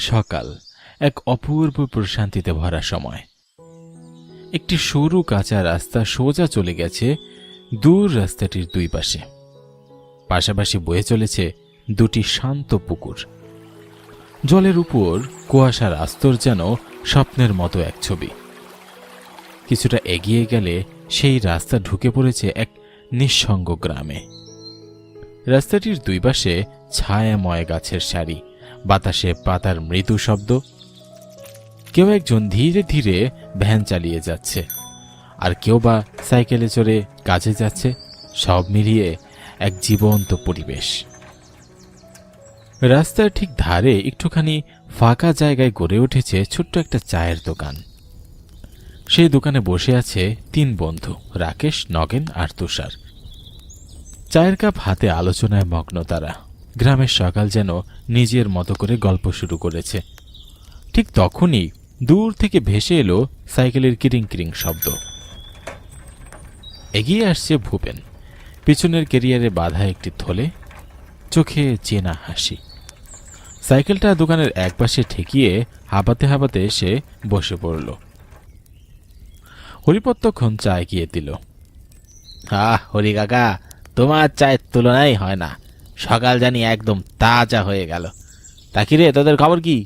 সকাল এক অপূর্ব প্রশান্তিতে ভরা সময়। একটি সরু কাঁচা রাস্তা সোজা চলে গেছে দূর রাস্তাটির দুই পাশে। পাশাপাশি বয়ে চলেছে দুটি শান্ত পুকুর। জলের উপর কুয়াশার আস্তর যেন স্বপ্নের মতো এক ছবি। কিছুটা এগিয়ে গেলে সেই রাস্তা ঢুকে পড়েছে এক নিঃসঙ্গ গ্রামে। রাস্তাটির দুই পাশে ছায়াময় গাছের সারি, বাতাসে পাতার মৃদু শব্দ। কেউ একজন ধীরে ধীরে ভ্যান চালিয়ে যাচ্ছে, আর কেউ বা সাইকেলে চড়ে কাজে যাচ্ছে। সব মিলিয়ে এক জীবন্ত পরিবেশ। রাস্তার ঠিক ধারে একটুখানি ফাঁকা জায়গায় গড়ে উঠেছে ছোট্ট একটা চায়ের দোকান। সেই দোকানে বসে আছে তিন বন্ধু, রাকেশ, নগেন আর তুষার। চায়ের কাপ হাতে আলোচনায় মগ্ন তারা। গ্রামের সকাল যেন নিজের মতো করে গল্প শুরু করেছে। ঠিক তখনই দূর থেকে ভেসে এলো সাইকেলের কিরিং কিরিং শব্দ। এগিয়ে আসছে ভূপেন, পিছনের ক্যারিয়ারে বাঁধা একটি থলে, চোখে চেনা হাসি। সাইকেলটা দোকানের একপাশে ঠেকিয়ে হাঁপাতে হাঁপাতে এসে বসে পড়ল। হরিপদ তখন চা এগিয়ে দিল। হরি কাকা, তোমার চায়ের তুলনাই হয় না। সকাল জানি একদম তাজা হয়ে গেল। তা কি রে, তোদের খবর কি?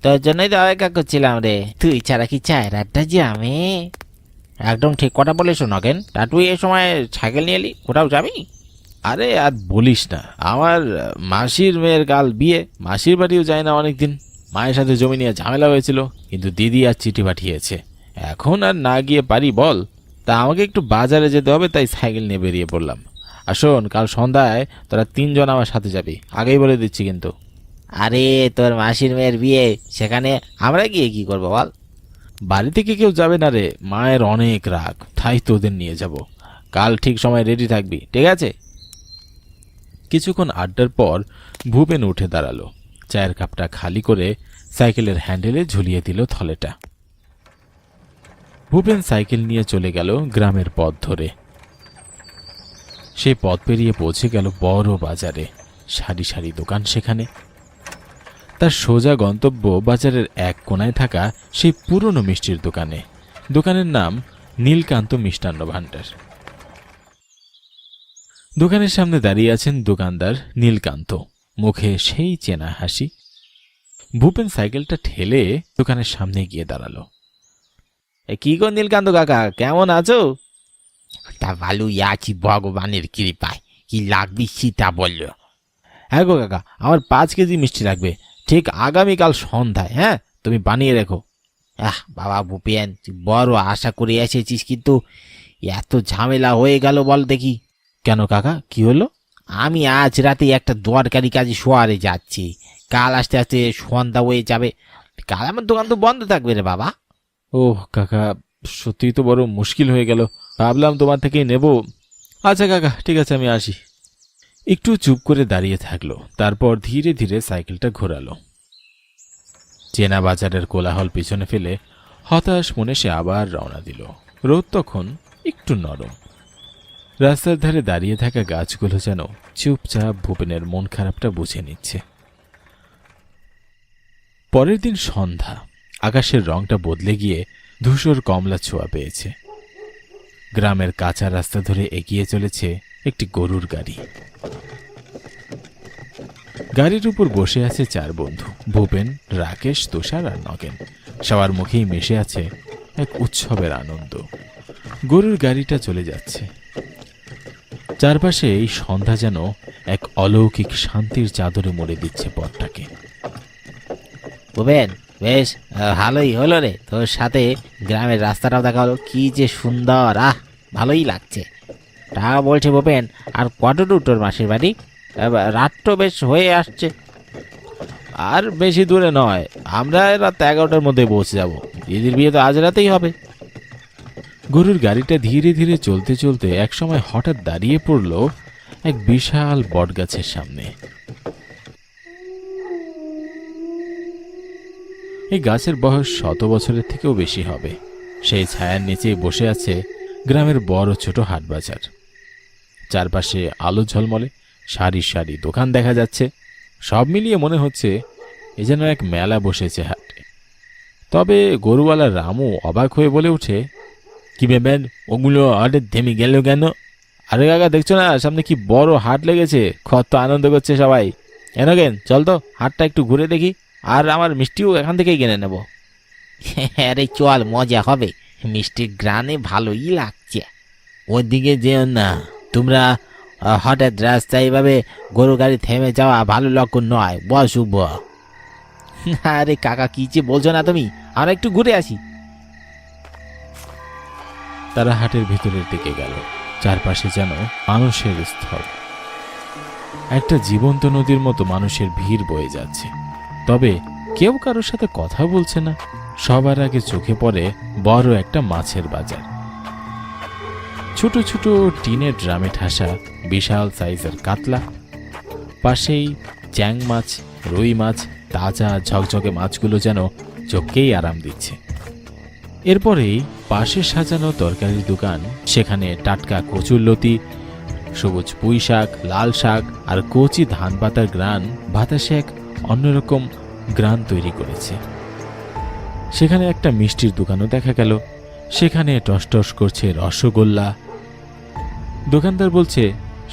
তোর জন্যই তো অপেক্ষা করছিলাম রে। তুই ছাড়া কি চায়ের আড্ডা জামে? একদম ঠিক কথা বলিস নগেন। তা তুই এ সময় সাইকেল নিয়ে এলি, কোথাও যাবি? আরে আর বলিস না, আমার মাসির মেয়ের কাল বিয়ে। মাসির বাড়িও যায় না অনেকদিন। মায়ের সাথে জমি নিয়ে ঝামেলা হয়েছিল, কিন্তু দিদি আর চিঠি পাঠিয়েছে। এখন আর না গিয়ে পারি বল? তা আমাকে একটু বাজারে যেতে হবে, তাই সাইকেল নিয়ে বেরিয়ে পড়লাম। আর শোন, কাল সন্ধ্যায় তোরা তিনজন আমার সাথে যাবি, আগেই বলে দিচ্ছি কিন্তু। আরে তোর মাসির মেয়ের বিয়ে, সেখানে আমরা গিয়ে কি করবো বল? বাড়ি থেকে কেউ যাবে না রে, মায়ের অনেক রাগ, তাই তোদের নিয়ে যাব। কাল ঠিক সময় রেডি থাকবি, ঠিক আছে? কিছুক্ষণ আড্ডার পর ভূপেন উঠে দাঁড়ালো। চায়ের কাপটা খালি করে সাইকেলের হ্যান্ডেলে ঝুলিয়ে দিল থলেটা। ভূপেন সাইকেল নিয়ে চলে গেল গ্রামের পথ ধরে। সেই পথ পেরিয়ে পৌঁছে গেল বড় বাজারে। সারি সারি দোকান সেখানে। তার সোজা গন্তব্য বাজারের এক কোনায় থাকা সেই পুরনো মিষ্টির দোকানে। দোকানের নাম নীলকান্ত মিষ্টান্ন ভাণ্ডার। দোকানের সামনে দাঁড়িয়ে আছেন দোকানদার নীলকান্ত, মুখে সেই চেনা হাসি। ভূপেন সাইকেলটা ঠেলে দোকানের সামনে গিয়ে দাঁড়ালো। কি গো নীলকান্ত কাকা, কেমন আছো? তা ভালো আছি ভগবানের কৃপায়। কি লাগবে সেটা বললো। হ্যাঁ গো কাকা, আমার 5 কেজি মিষ্টি লাগবে, ঠিক আগামীকাল সন্ধ্যায়। হ্যাঁ, তুমি বানিয়ে রেখো। বাবা ভূপেন, তুই বড় আশা করে এসেছিস, কিন্তু এত ঝামেলা হয়ে গেল বল দেখি। কেন কাকা, কি হলো? আমি আজ রাতে একটা দরকারি কাজে শোয়ারে যাচ্ছি। কাল আস্তে আস্তে সন্ধ্যা হয়ে যাবে। কাল আমার দোকান তো বন্ধ থাকবে রে বাবা। ওহ কাকা, সত্যিই তো বড় মুশকিল হয়ে গেল। ভাবলাম তোমার থেকেই নেব। আচ্ছা কাকা, ঠিক আছে, আমি আসি। একটু চুপ করে দাঁড়িয়ে থাকলো, তারপর ধীরে ধীরে সাইকেলটা ঘোরালো। চেনা বাজারের কোলাহল পিছনে ফেলে হতাশ মনে সে আবার রওনা দিল। রোদ তখন একটু নরম। রাস্তার ধারে দাঁড়িয়ে থাকা গাছগুলো যেন চুপচাপ ভূপেনের মন খারাপটা বুঝে নিচ্ছে। পরের দিন সন্ধ্যা। আকাশের রংটা বদলে গিয়ে ধূসর কমলা ছোঁয়া পেয়েছে। গ্রামের কাঁচা রাস্তা ধরে এগিয়ে চলেছে একটি গরুর গাড়ি। গাড়ির উপর বসে আছে 4 বন্ধু, ভূপেন, রাকেশ, তুষার আর নগেন। সবার মুখেই মিশে আছে এক উৎসবের আনন্দ। গরুর গাড়িটা চলে যাচ্ছে। চারপাশে এই সন্ধ্যা যেন এক অলৌকিক শান্তির চাদরে মুড়ে দিচ্ছে পথটাকে। ভূপেন, বেশ ভালোই হলো রে, তোর সাথে গ্রামের রাস্তাটাও দেখা হলো। কি যে সুন্দর, ভালোই লাগছে। তা বলছে ভূপেন, আর কত দূর তোর মাসির বাড়ি? রাত তো বেশ হয়ে আসছে। আর বেশি দূরে নয়, আমরা রাত 11টার মধ্যে পৌঁছে যাব। দিদির বিয়ে তো আজ রাতেই হবে। গরুর গাড়িটা ধীরে ধীরে চলতে চলতে একসময় হঠাৎ দাঁড়িয়ে পড়ল এক বিশাল বটগাছের সামনে। এই গাছের বয়স 100 বছরের থেকেও বেশি হবে। সেই ছায়ার নিচেই বসে আছে গ্রামের বড় ছোট হাট বাজার। চারপাশে আলো ঝলমলে, সারি সারি দোকান দেখা যাচ্ছে। সব মিলিয়ে মনে হচ্ছে এ যেন এক মেলা বসেছে হাটে। তবে গরুওয়ালা রামু অবাক হয়ে বলে ওঠে, কি ব্যাপার, ওগুলো হাটে থেমে গেল কেন? আরে কাকা, দেখছো না সামনে কি বড় হাট লেগেছে, কত আনন্দ করছে সবাই। কেন চল তো হাটটা একটু ঘুরে দেখি, আর আমার মিষ্টিও এখান থেকেই কিনে নেব। আরে চল, মজা হবে, মিষ্টির গ্রানে ভালোই লাগছে। ওদিকে যেও না তোমরা, হঠাৎ রাস্তায় এভাবে গরু গাড়ি থেমে যাওয়া ভালো লক্ষণ নয়, শুভ। আরে কাকা, কি যে বলছো না তুমি, আমরা একটু ঘুরে আসি। তারা হাটের ভিতরের দিকে গেল। চারপাশে যেন মানুষের স্থল, একটা জীবন্ত নদীর মতো মানুষের ভিড় বয়ে যাচ্ছে। তবে কেউ কারোর সাথে কথা বলছে না। সবার আগে চোখে পড়ে বড় একটা মাছের বাজার। ছোট ছোট টিনের ড্রামে ঠাসা বিশাল সাইজের কাতলা, পাশেই চ্যাং মাছ, রুই মাছ, তাজা ঝকঝকে মাছগুলো যেন চোখকেই আরাম দিচ্ছে। এরপরেই পাশে সাজানো তরকারির দোকান, সেখানে টাটকা কচুরলতি, সবুজ পুঁই শাক, লাল শাক আর কচি ধান পাতার গ্রান বাতাসে এক অন্যরকম গ্রান তৈরি করেছে। সেখানে একটা মিষ্টির দোকানও দেখা গেল, সেখানে টসটস করছে রসগোল্লা। দোকানদার বলছে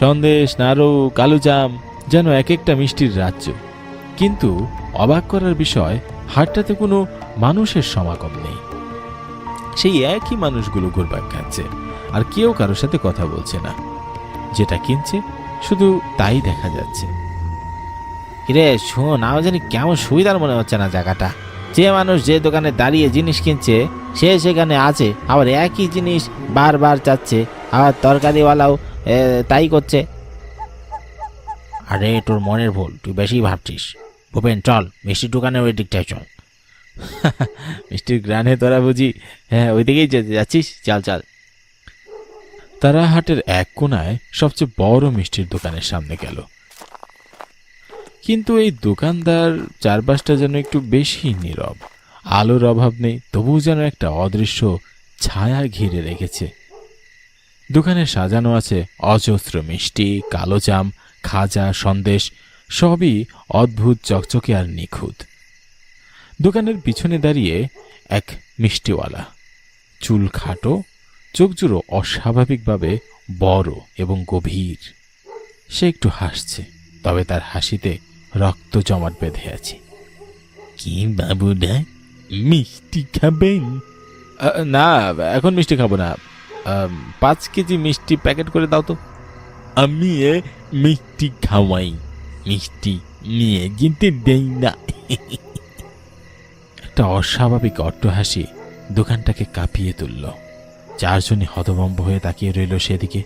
সন্দেশ, নাড়ু, কালোজাম, যেন এক একটা মিষ্টির রাজ্য। কিন্তু অবাক করার বিষয়, হাটটাতে কোনো মানুষের সমাগম নেই। সেই একই মানুষগুলো ঘুরপাক খাচ্ছে, আর কেউ কারোর সাথে কথা বলছে না। যেটা কিনছে শুধু তাই দেখা যাচ্ছে। কিরে শোন, আমার জানি কেমন সুবিধার মনে হচ্ছে না জায়গাটা। যে মানুষ যে দোকানে দাঁড়িয়ে জিনিস কিনছে সে সেখানে আছে, আবার একই জিনিস বারবার চাচ্ছে, আবার তরকারিওয়ালাও তাই করছে। আরে তোর মনের ভুল, তুই বেশি ভাবছিস। ভূপেন, চল মিষ্টির দোকানের ওই দিকটায় চল। মিষ্টির গ্রানে তোরা বুঝি হ্যাঁ ওই দিকেই যেতে যাচ্ছিস, চল চল। তারা হাটের এক কোনায় সবচেয়ে বড় মিষ্টির দোকানের সামনে গেল। কিন্তু এই দোকানদার চারপাশটা যেন একটু বেশি নীরব। আলোর অভাব নেই, তবুও যেন একটা অদৃশ্য ছায়া ঘিরে রেখেছে। দোকানে সাজানো আছে অজস্র মিষ্টি, কালোজাম, খাজা, সন্দেশ, সবই অদ্ভুত, চকচকে আর নিখুঁত। দোকানের পিছনে দাঁড়িয়ে এক মিষ্টিওয়ালা, চুল খাটো, চোখজুড়ো অস্বাভাবিকভাবে বড় এবং গভীর। সে একটু হাসছে, তবে তার হাসিতে রক্ত জমাট বেঁধে আছে। কি বাবুদা, মিষ্টি খাবেন? না, এখন মিষ্টি খাবো না। 5 কেজি মিষ্টি প্যাকেট করে দাও তো। আমি মিষ্টি খাওয়াই, মিষ্টি নিয়ে যেতে দেই না। একটা অস্বাভাবিক অট্টহাসি দোকানটাকে কাঁপিয়ে তুলল। চারজনই হতভম্ব হয়ে তাকিয়ে রইল সেদিকে।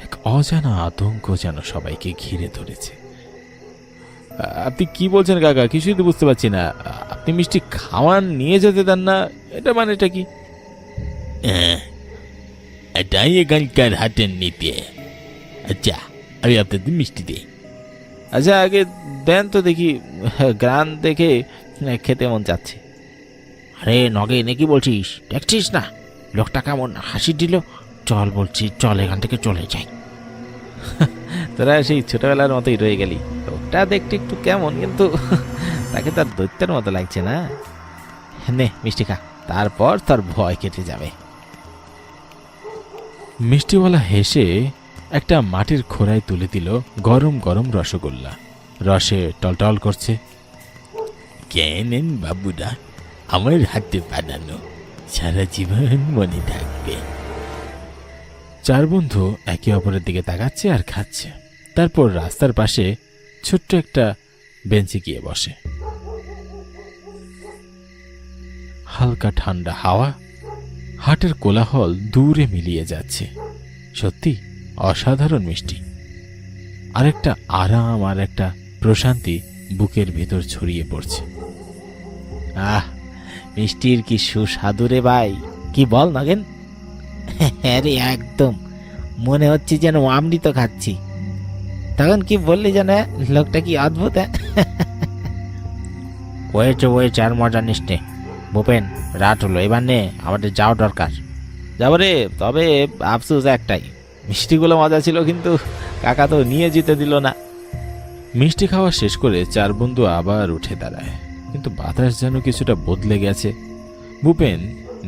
এক অজানা আতঙ্ক যেন সবাইকে ঘিরে ধরেছে। আপনি কি বলছেন কাকা? কিছুই তো বুঝতে পারছি না। আপনি মিষ্টি খাওয়ান, নিয়ে যেতে দেন না, এটা মানেটা কি? এটাই এখানকার হাটের নীতি। আচ্ছা, আমি আপনাদের মিষ্টি দিই। আচ্ছা আগে দেন তো দেখি, গ্রান দেখে খেতে মন চাচ্ছে। আরে নগে নাকি বলছিস, দেখছিস না লোকটা কেমন হাসি দিল? চল বলছি, চল এখান থেকে চলে যাই। তোরা সেই ছোটবেলার মতোই রয়ে গেলি। লোকটা দেখতে একটু কেমন, কিন্তু তাকে তার দৈত্যের মতো লাগছে না। নে মিষ্টি খা, তারপর তার ভয় কেটে যাবে। মিষ্টিওয়ালা হেসে একটা মাটির খোড়ায় তুলে দিল গরম গরম রসগোল্লা, রসে টলটল করছে। কেনেন বাবুরা, আমার হাতে বানানো, সারা জীবন মনে থাকবে। চার বন্ধু একে অপরের দিকে তাকাচ্ছে আর খাচ্ছে। তারপর রাস্তার পাশে ছোট্ট একটা বেঞ্চে গিয়ে বসে। হালকা ঠান্ডা হাওয়া, হাটের কোলাহল দূরে মিলিয়ে যাচ্ছে। সত্যি অসাধারণ মিষ্টি। আর একটা আরাম আর একটা প্রশান্তি বুকের ভেতর ছড়িয়ে পড়ছে। আহ, মিষ্টির কি সুস্বাদু রে ভাই, কি বল নগেন? আরে একদম মনে হচ্ছে যেন অমৃত খাচ্ছি। তখন কি বললি যেন, লোকটা কি অদ্ভুত। ওয়েছে আর মজা নিস নে ভূপেন, রাত হলো, এবার নে, আমাদের যাওয়া দরকার। যাবো রে, তবে আফসোস একটাই, মিষ্টিগুলো মজা ছিল কিন্তু কাকা তো নিয়ে যেতে দিল না। মিষ্টি খাওয়া শেষ করে চার বন্ধু আবার উঠে দাঁড়ায়, কিন্তু বাতাস যেন কিছুটা বদলে গেছে। ভূপেন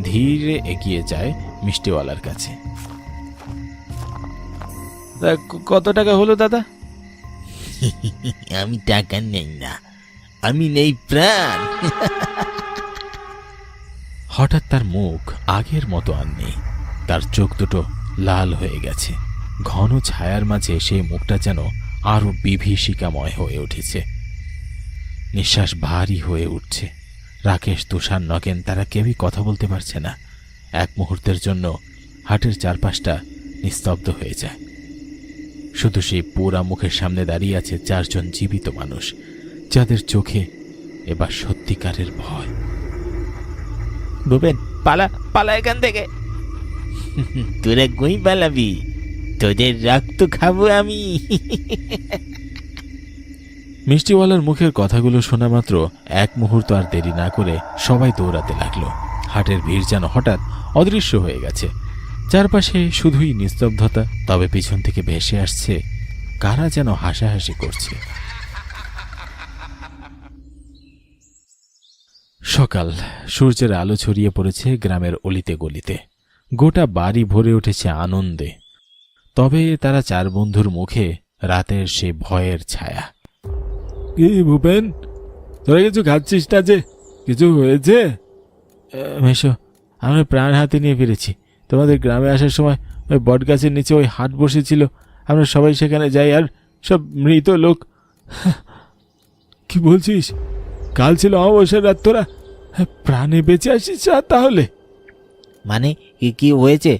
ধীরে এগিয়ে যায় মিষ্টিওয়ালার কাছে। কত টাকা হলো দাদা? আমি টাকা নেই না, আমি নেই প্রাণ। হঠাৎ তার মুখ আগের মতো আর নেই, তার চোখ দুটো লাল হয়ে গেছে। ঘন ছায়ার মাঝে সেই মুখটা যেন আরো বিভীষিকাময় হয়ে উঠেছে। নিঃশ্বাস ভারী হয়ে উঠছে। রাকেশ, তুষার, নগেন তারা কেউই কথা বলতে পারছে না। এক মুহূর্তের জন্য হাটের চারপাশটা নিস্তব্ধ হয়ে যায়। শুধু সেই পোড়া মুখের সামনে দাঁড়িয়ে আছে চারজন জীবিত মানুষ, যাদের চোখে এবার সত্যিকারের ভয়। ভূপেন, পালা পালা এখান থেকে। তোরা কই পালাবি? তোদের রক্ত খাবো আমি। মিষ্টিওয়ালার মুখের কথাগুলো শোনা মাত্র এক মুহূর্ত আর দেরি না করে সবাই দৌড়াতে লাগলো। হাটের ভিড় যেন হঠাৎ অদৃশ্য হয়ে গেছে। চারপাশে শুধুই নিস্তব্ধতা, তবে পিছন থেকে ভেসে আসছে কারা যেন হাসাহাসি করছে। সকাল, সূর্যের আলো ছড়িয়ে পড়েছে গ্রামের অলিতে গলিতে। গোটা বাড়ি ভরে উঠেছে আনন্দে। তবে তারা চার বন্ধুর মুখে রাতের সে ভয়ের ছায়া। কি ভূপেন, তোরা কিছু খাচ্ছিস না যে? কিছু হয়েছে? মেশো, আমরা প্রাণ হাতে নিয়ে ফিরেছি। তোমাদের গ্রামে আসার সময় ওই বটগাছের নিচে ওই হাট বসেছিল, আমরা সবাই সেখানে যাই, আর সব মৃত লোক। কি বলছিস? কাল ছিল অমাবস্যার রাত, তোরা প্রাণে বেঁচে আসিস তাহলে? মানে কি হয়েছে?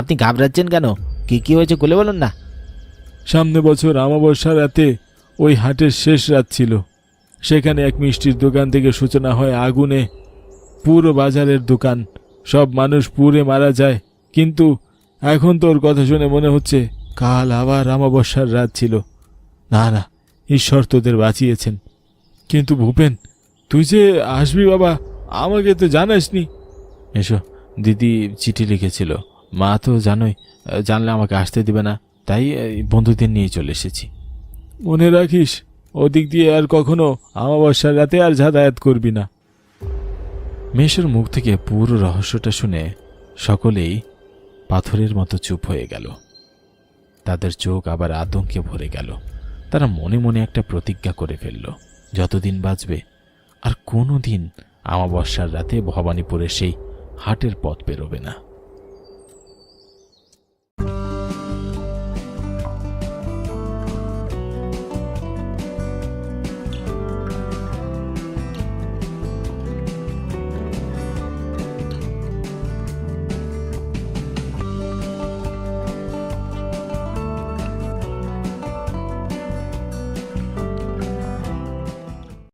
আপনি ঘাবড়াচ্ছেন কেন? কি হয়েছে খুলে বলুন না। সামনে বছর অমাবস্যার রাতে ওই হাটের শেষ রাত ছিল। সেখানে এক মিষ্টির দোকান থেকে সূচনা হয় আগুনে। পুরো বাজারের দোকান, সব মানুষ পুড়ে মারা যায়। কিন্তু এখন তোর কথা শুনে মনে হচ্ছে কাল আবার অমাবস্যার রাত ছিল। না না, ঈশ্বর তোদের বাঁচিয়েছেন। কিন্তু ভূপেন, তুই যে আসবি বাবা, আমাকে তো জানাসনি। এসো, দিদি চিঠি লিখেছিল, মা তো জানোই, জানলে আমাকে আসতে দিবে না, তাই বন্ধুদের নিয়ে চলে এসেছি। মনে রাখিস, ওদিক দিয়ে আর কখনো অমাবস্যার রাতে আর যাতায়াত করবি না। মেশোর মুখ থেকে পুরো রহস্যটা শুনে সকলেই পাথরের মতো চুপ হয়ে গেল। তাদের চোখ আবার আতঙ্কে ভরে গেল। তারা মনে মনে একটা প্রতিজ্ঞা করে ফেলল, যতদিন বাঁচবে আর কোনো দিন অমাবস্যার রাতে ভবানীপুরের সেই হাটের পথ পেরোবে না।